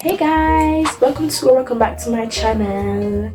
Hey guys, welcome back to my channel.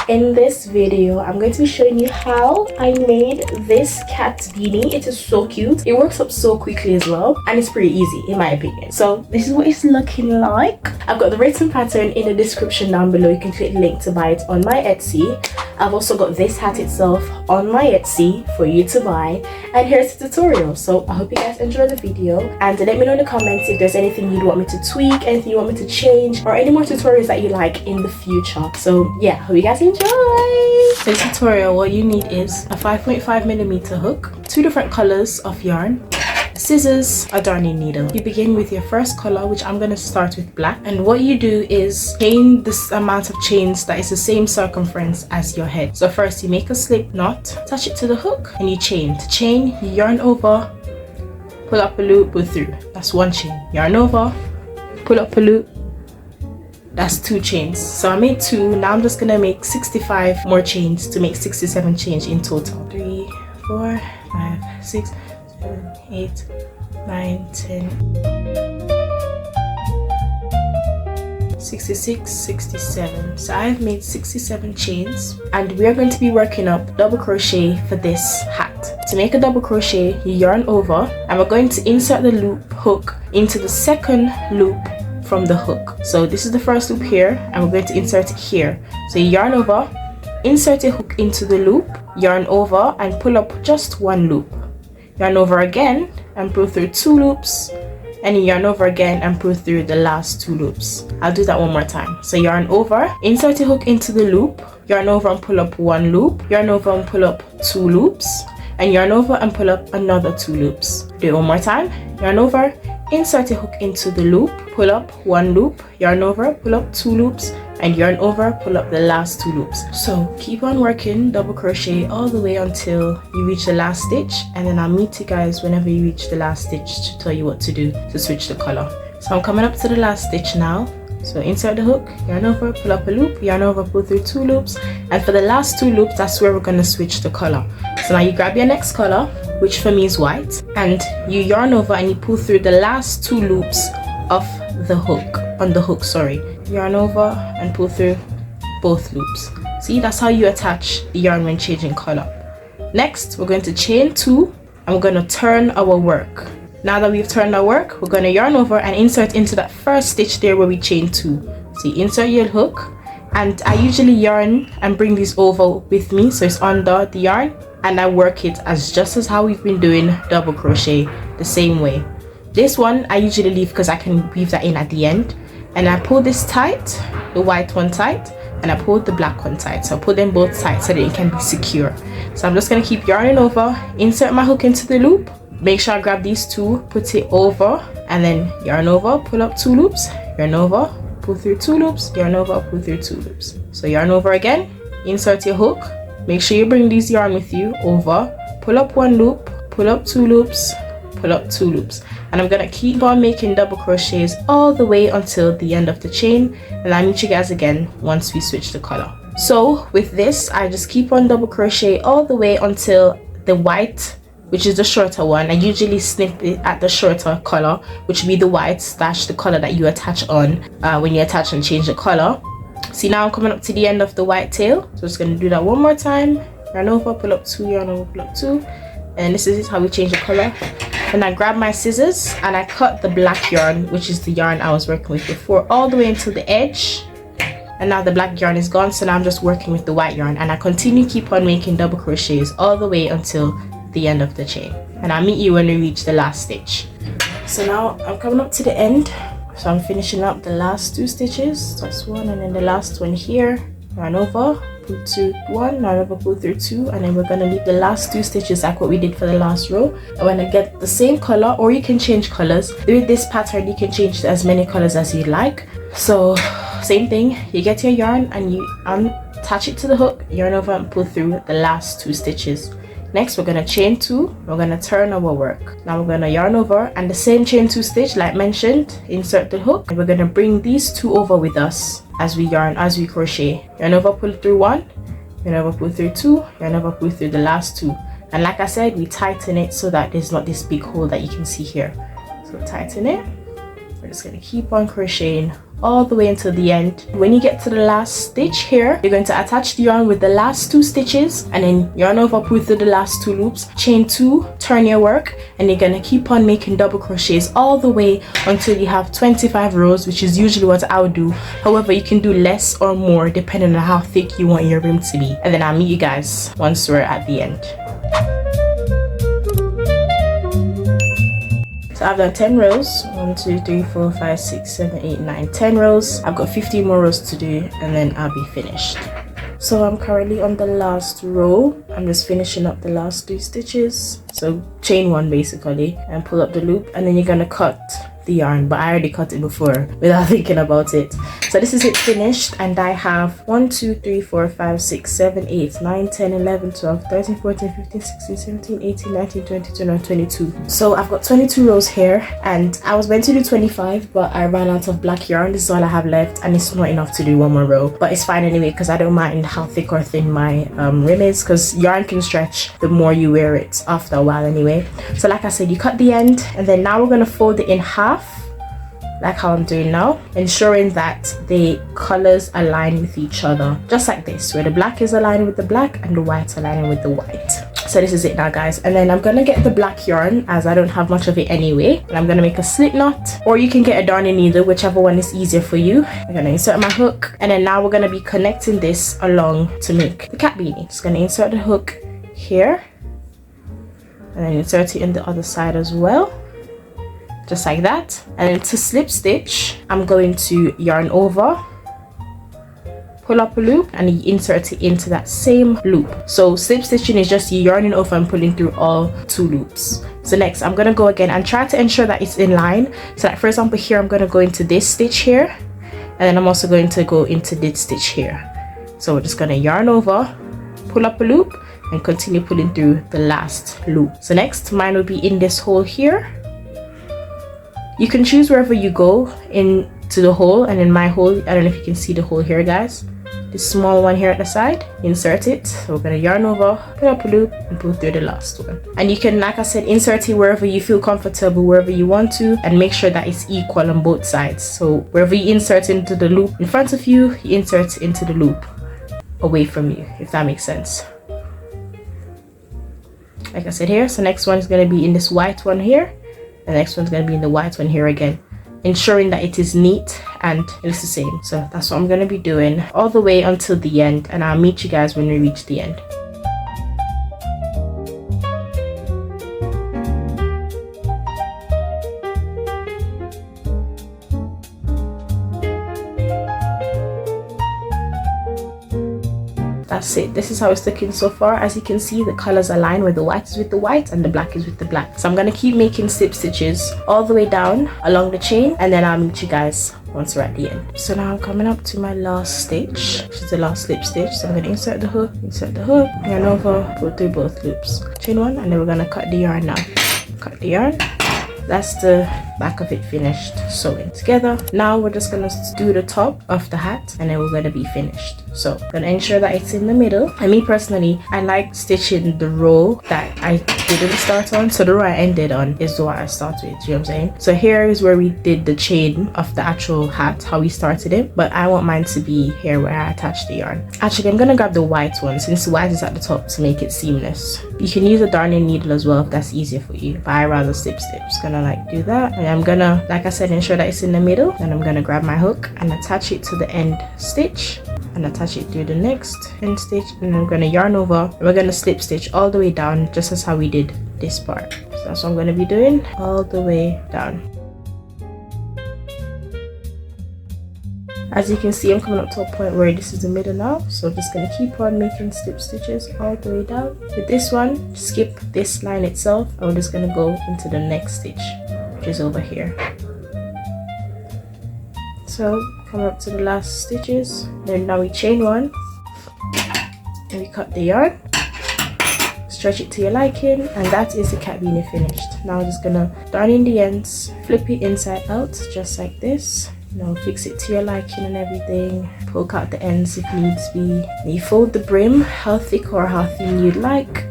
In this video I'm going to be showing you how I made this cat beanie. It is so cute, it works up so quickly as well, and it's pretty easy in my opinion. So this is what it's looking like. I've got the written pattern in the description down below. You can click the link to buy it on my Etsy. I've also got this hat itself on my Etsy for you to buy, and here's the tutorial. So I hope you guys enjoy the video, and let me know in the comments if there's anything you'd want me to tweak, anything you want me to change, or any more tutorials that you like in the future. So yeah, hope you guys enjoy. For the tutorial, what you need is a 5.5mm hook, 2 different colors of yarn, scissors, a darning needle. You begin with your first color, which I'm going to start with black, and what you do is chain this amount of chains that is the same circumference as your head. So first you make a slip knot, attach it to the hook, and you chain. To chain, you yarn over, pull up a loop, pull through. That's 1 chain. Yarn over, pull up a loop, that's 2 chains. So I made 2. Now I'm just gonna make 65 more chains to make 67 chains in total. 3, 4, 5, 6, 7, 8, 9, 10, 66, 67. So I've made 67 chains, and we are going to be working up double crochet for this hat. To make a double crochet, you yarn over, and we're going to insert the loop hook into the second loop from the hook. So this is the first loop here, and we're going to insert it here. So you yarn over, insert a hook into the loop, yarn over and pull up just 1 loop, yarn over again and pull through 2 loops, and you yarn over again and pull through the last 2 loops. I'll do that one more time. So yarn over, insert a hook into the loop, yarn over and pull up 1 loop, yarn over and pull up 2 loops, and yarn over and pull up another 2 loops. Do it one more time. Yarn over, insert a hook into the loop, pull up 1 loop, yarn over, pull up 2 loops, and yarn over, pull up the last 2 loops. So keep on working double crochet all the way until you reach the last stitch, and then I'll meet you guys whenever you reach the last stitch to tell you what to do to switch the color. So I'm coming up to the last stitch now. So insert the hook, yarn over, pull up a loop, yarn over, pull through 2 loops, and for the last 2 loops, that's where we're going to switch the color. So now you grab your next color, which for me is white, and you yarn over and you pull through the last 2 loops of the hook, on the hook, sorry. Yarn over and pull through both loops. See, that's how you attach the yarn when changing color. Next, we're going to chain 2, and we're going to turn our work. Now that we've turned our work, we're going to yarn over and insert into that first stitch there where we chain 2. So you insert your hook, and I usually yarn and bring this over with me so it's under the yarn, and I work it as just as how we've been doing double crochet, the same way. This one I usually leave because I can weave that in at the end, and I pull this tight, the white one tight, and I pull the black one tight. So I pull them both tight so that it can be secure. So I'm just going to keep yarning over, insert my hook into the loop, make sure I grab these 2, put it over, and then yarn over, pull up 2 loops, yarn over, pull through 2 loops, yarn over, pull through 2 loops. So yarn over again, insert your hook, make sure you bring these yarn with you, over, pull up 1 loop, pull up 2 loops, pull up 2 loops, and I'm gonna keep on making double crochets all the way until the end of the chain, and I'll meet you guys again once we switch the color. So with this, I just keep on double crochet all the way until the white, which is the shorter one. I usually snip it at the shorter color, which would be the white slash the color that you attach on when you attach and change the color. See, now I'm coming up to the end of the white tail, so I'm just going to do that one more time. Yarn over, pull up 2, yarn over, pull up 2, and this is how we change the color. Then I grab my scissors and I cut the black yarn, which is the yarn I was working with before, all the way until the edge, and now the black yarn is gone. So now I'm just working with the white yarn, and I keep on making double crochets all the way until the end of the chain, and I'll meet you when we reach the last stitch. So now I'm coming up to the end, so I'm finishing up the last 2 stitches. That's 1, and then the last one here, yarn over, pull through 1, yarn over, pull through 2, and then we're going to leave the last 2 stitches like what we did for the last row. And when I get the same color, or you can change colors with this pattern, you can change as many colors as you like. So same thing, you get your yarn and you attach it to the hook, yarn over and pull through the last 2 stitches. Next, we're going to chain 2, we're going to turn our work. Now we're going to yarn over, and the same chain 2 stitch like mentioned, insert the hook, and we're going to bring these 2 over with us as we crochet. Yarn over, pull through 1, yarn over, pull through 2, yarn over, pull through the last 2. And like I said, we tighten it so that there's not this big hole that you can see here. So tighten it, we're just gonna keep on crocheting all the way until the end. When you get to the last stitch here, you're going to attach the yarn with the last 2 stitches and then yarn over, pull through the last 2 loops, chain 2, turn your work, and you're gonna keep on making double crochets all the way until you have 25 rows, which is usually what I would do. However, you can do less or more depending on how thick you want your rim to be, and then I'll meet you guys once we're at the end. So I've done 10 rows, 1, 2, 3, 4, 5, 6, 7, 8, 9, 10 rows. I've got 15 more rows to do and then I'll be finished. So I'm currently on the last row. I'm just finishing up the last 3 stitches. So chain 1 basically and pull up the loop, and then you're gonna cut the yarn, but I already cut it before without thinking about it. So this is it finished, and I have 1, 2, 3, 4, 5, 6, 7, 8, 9, 10, 11, 12, 13, 14, 15, 16, 17, 18, 19, 20, 21, 22. So I've got 22 rows here, and I was meant to do 25, but I ran out of black yarn. This is all I have left, and it's not enough to do 1 more row, but it's fine anyway because I don't mind how thick or thin my rim is, because yarn can stretch the more you wear it after a while anyway. So like I said, you cut the end, and then now we're gonna fold it in half like how I'm doing now, ensuring that the colors align with each other, just like this, where the black is aligned with the black and the white aligning with the white. So this is it now, guys, and then I'm gonna get the black yarn as I don't have much of it anyway, and I'm gonna make a slip knot, or you can get a darning needle, whichever one is easier for you. I'm gonna insert my hook, and then now we're gonna be connecting this along to make the cat beanie. Just gonna insert the hook here and then insert it in the other side as well, just like that. And then to slip stitch, I'm going to yarn over, pull up a loop, and you insert it into that same loop. So slip stitching is just you yarning over and pulling through all 2 loops. So next I'm gonna go again and try to ensure that it's in line. So like for example here, I'm gonna go into this stitch here, and then I'm also going to go into this stitch here. So we're just gonna yarn over, pull up a loop, and continue pulling through the last loop. So next mine will be in this hole here. You can choose wherever you go into the hole, and in my hole, I don't know if you can see the hole here, guys, this small one here at the side, insert it. So we're gonna yarn over, pull up a loop, and pull through the last one. And you can, like I said, insert it wherever you feel comfortable, wherever you want to, and make sure that it's equal on both sides. So wherever you insert into the loop in front of you, you insert into the loop away from you, if that makes sense. Like I said here, so next one is gonna be in this white one here. The next one's going to be in the white one here again, ensuring that it is neat and it looks the same. So that's what I'm going to be doing all the way until the end, and I'll meet you guys when we reach the end. That's it. This is how it's looking so far. As you can see, the colors align where the white is with the white and the black is with the black. So I'm going to keep making slip stitches all the way down along the chain, and then I'll meet you guys once we're at the end. So now I'm coming up to my last stitch, which is the last slip stitch. So I'm going to insert the hook, yarn over, pull through both loops, chain 1, and then we're going to cut the yarn now. Cut the yarn. That's the back of it finished sewing together. Now we're just gonna do the top of the hat, and then we're gonna be finished. So I'm gonna ensure that it's in the middle. And me personally, I like stitching the row that I didn't start on. So the row I ended on is the one I started with, you know what I'm saying? So here is where we did the chain of the actual hat, how we started it, but I want mine to be here where I attached the yarn. Actually, I'm gonna grab the white one since the white is at the top to make it seamless. You can use a darning needle as well if that's easier for you, but I rather slip stitch. Just gonna like do that, and I'm gonna, like I said, ensure that it's in the middle. Then I'm gonna grab my hook and attach it to the end stitch and attach it through the next end stitch, and I'm gonna yarn over, and we're gonna slip stitch all the way down, just as how we did this part. So that's what I'm gonna be doing all the way down. As you can see, I'm coming up to a point where this is the middle now, so I'm just gonna keep on making slip stitches all the way down. With this one, skip this line itself, and we're just gonna go into the next stitch, which is over here. So come up to the last stitches, then now we chain 1 and we cut the yarn, stretch it to your liking, and that is the cat beanie finished. Now I'm just gonna darn in the ends, flip it inside out just like this. Now fix it to your liking and everything, poke out the ends if needs be. You fold the brim how thick or how thin you'd like.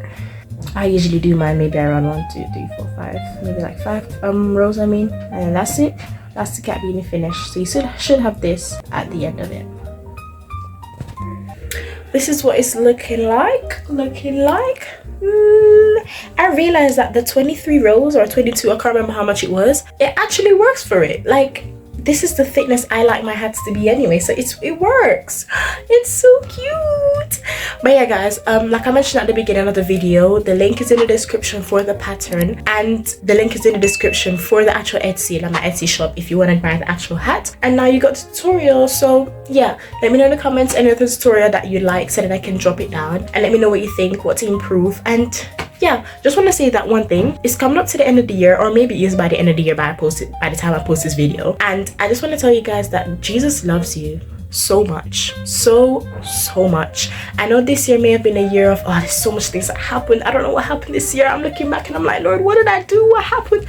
I usually do mine maybe around 1, 2, 3, 4, 5, maybe like 5 rows, I mean, and that's it. That's the cat beanie finished. So you should have this at the end of it. This is what it's looking like. I realized that the 23 rows or 22, I can't remember how much it was, it actually works for it. Like, this is the thickness I like my hats to be anyway, so it works. It's so cute. But yeah guys, like I mentioned at the beginning of the video, the link is in the description for the pattern, and the link is in the description for the actual Etsy, like my Etsy shop, if you want to buy the actual hat. And now you got the tutorial, so yeah, let me know in the comments any other tutorial that you like so that I can drop it down, and let me know what you think, what to improve. And yeah, just want to say that one thing is coming up to the end of the year, or maybe it is by the end of the year by the time I post this video. And I just want to tell you guys that Jesus loves you so much, so much. I know this year may have been a year of, oh, there's so much things that happened. I don't know what happened this year. I'm looking back and I'm like, Lord, what did I do? What happened?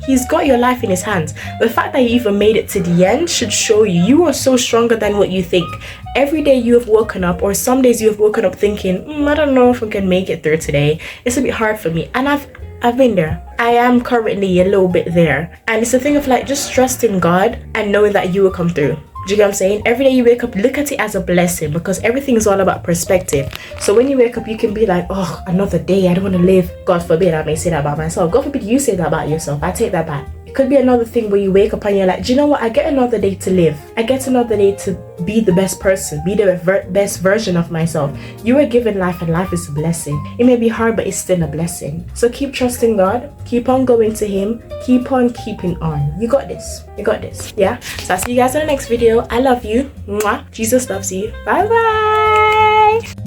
He's got your life in his hands. The fact that you even made it to the end should show you are so stronger than what you think. Every day you have woken up, or some days you have woken up thinking, I don't know if I can make it through today. It's a bit hard for me. And I've been there. I am currently a little bit there. And it's a thing of like just trusting God and knowing that you will come through. Do you get what I'm saying? Every day you wake up, look at it as a blessing, because everything is all about perspective. So when you wake up, you can be like, oh, another day, I don't want to live. God forbid I may say that about myself. God forbid you say that about yourself. I take that back. It could be another thing where you wake up and you're like, do you know what? I get another day to live. I get another day to be the best person, be the best version of myself. You are given life, and life is a blessing. It may be hard, but it's still a blessing. So keep trusting God. Keep on going to Him. Keep on keeping on. You got this. You got this. Yeah? So I'll see you guys in the next video. I love you. Mwah. Jesus loves you. Bye-bye.